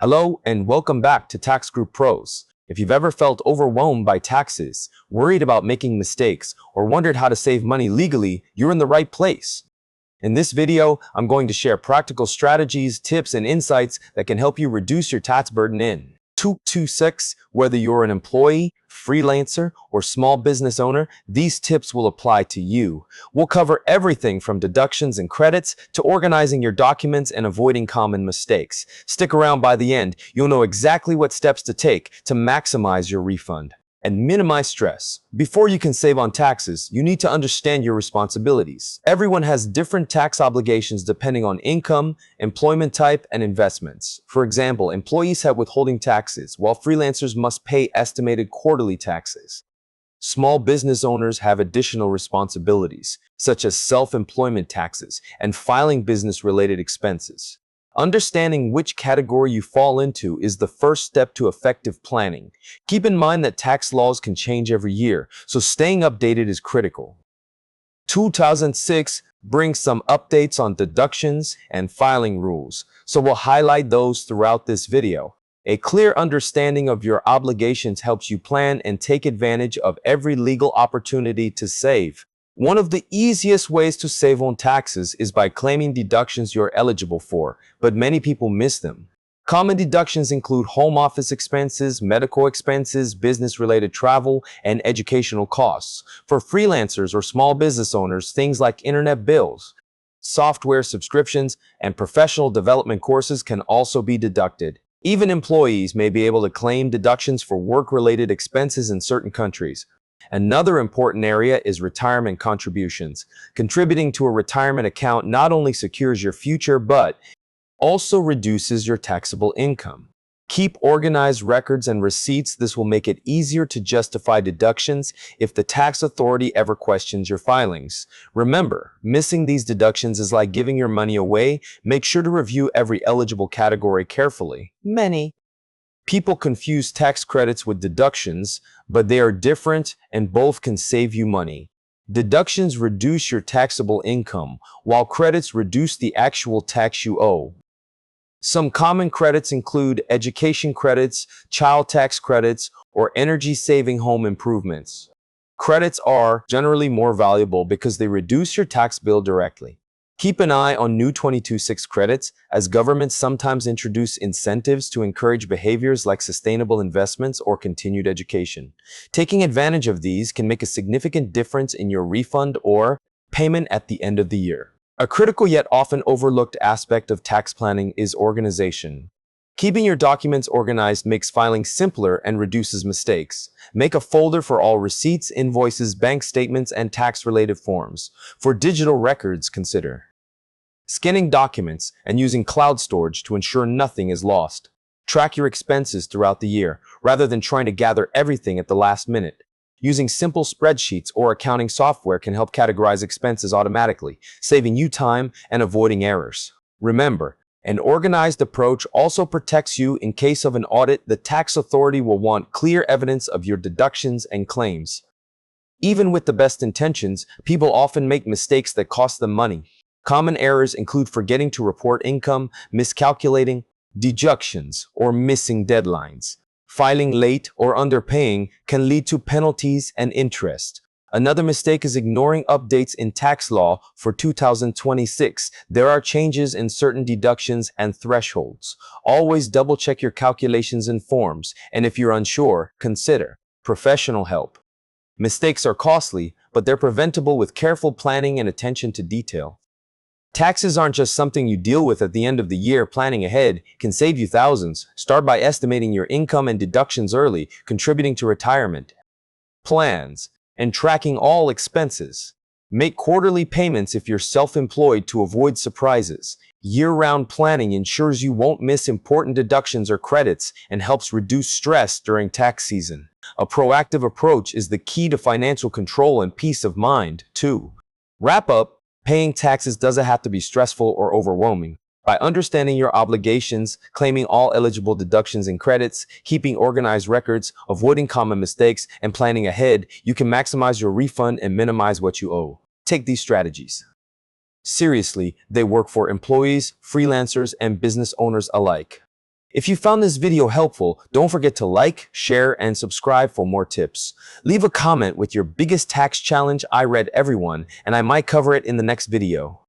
Hello and welcome back to Tax Group Pros. If you've ever felt overwhelmed by taxes, worried about making mistakes, or wondered how to save money legally, you're in the right place. In this video, I'm going to share practical strategies, tips, and insights that can help you reduce your tax burden in 2026. Whether you're an employee, freelancer, or small business owner, these tips will apply to you. We'll cover everything from deductions and credits to organizing your documents and avoiding common mistakes. Stick around by the end. You'll know exactly what steps to take to maximize your refund and minimize stress. Before you can save on taxes, you need to understand your responsibilities. Everyone has different tax obligations depending on income, employment type, and investments. For example, employees have withholding taxes, while freelancers must pay estimated quarterly taxes. Small business owners have additional responsibilities, such as self-employment taxes and filing business-related expenses. Understanding which category you fall into is the first step to effective planning. Keep in mind that tax laws can change every year, so staying updated is critical. 2006 brings some updates on deductions and filing rules, so we'll highlight those throughout this video. A clear understanding of your obligations helps you plan and take advantage of every legal opportunity to save. One of the easiest ways to save on taxes is by claiming deductions you're eligible for, but many people miss them. Common deductions include home office expenses, medical expenses, business-related travel, and educational costs. For freelancers or small business owners, things like internet bills, software subscriptions, and professional development courses can also be deducted. Even employees may be able to claim deductions for work-related expenses in certain countries. Another important area is retirement contributions. Contributing to a retirement account not only secures your future, but also reduces your taxable income. Keep organized records and receipts. This will make it easier to justify deductions if the tax authority ever questions your filings. Remember, missing these deductions is like giving your money away. Make sure to review every eligible category carefully. Many people confuse tax credits with deductions, but they are different and both can save you money. Deductions reduce your taxable income, while credits reduce the actual tax you owe. Some common credits include education credits, child tax credits, or energy-saving home improvements. Credits are generally more valuable because they reduce your tax bill directly. Keep an eye on new 2026 credits, as governments sometimes introduce incentives to encourage behaviors like sustainable investments or continued education. Taking advantage of these can make a significant difference in your refund or payment at the end of the year. A critical yet often overlooked aspect of tax planning is organization. Keeping your documents organized makes filing simpler and reduces mistakes. Make a folder for all receipts, invoices, bank statements, and tax-related forms. For digital records, consider scanning documents and using cloud storage to ensure nothing is lost. Track your expenses throughout the year, rather than trying to gather everything at the last minute. Using simple spreadsheets or accounting software can help categorize expenses automatically, saving you time and avoiding errors. Remember, an organized approach also protects you in case of an audit. The tax authority will want clear evidence of your deductions and claims. Even with the best intentions, people often make mistakes that cost them money. Common errors include forgetting to report income, miscalculating deductions, or missing deadlines. Filing late or underpaying can lead to penalties and interest. Another mistake is ignoring updates in tax law for 2026. There are changes in certain deductions and thresholds. Always double-check your calculations and forms, and if you're unsure, consider professional help. Mistakes are costly, but they're preventable with careful planning and attention to detail. Taxes aren't just something you deal with at the end of the year. Planning ahead can save you thousands. Start by estimating your income and deductions early, contributing to retirement plans, and tracking all expenses. Make quarterly payments if you're self-employed to avoid surprises. Year-round planning ensures you won't miss important deductions or credits and helps reduce stress during tax season. A proactive approach is the key to financial control and peace of mind, too. Wrap up. Paying taxes doesn't have to be stressful or overwhelming. By understanding your obligations, claiming all eligible deductions and credits, keeping organized records, avoiding common mistakes, and planning ahead, you can maximize your refund and minimize what you owe. Take these strategies seriously. They work for employees, freelancers, and business owners alike. If you found this video helpful, don't forget to like, share, and subscribe for more tips. Leave a comment with your biggest tax challenge. I read everyone, and I might cover it in the next video.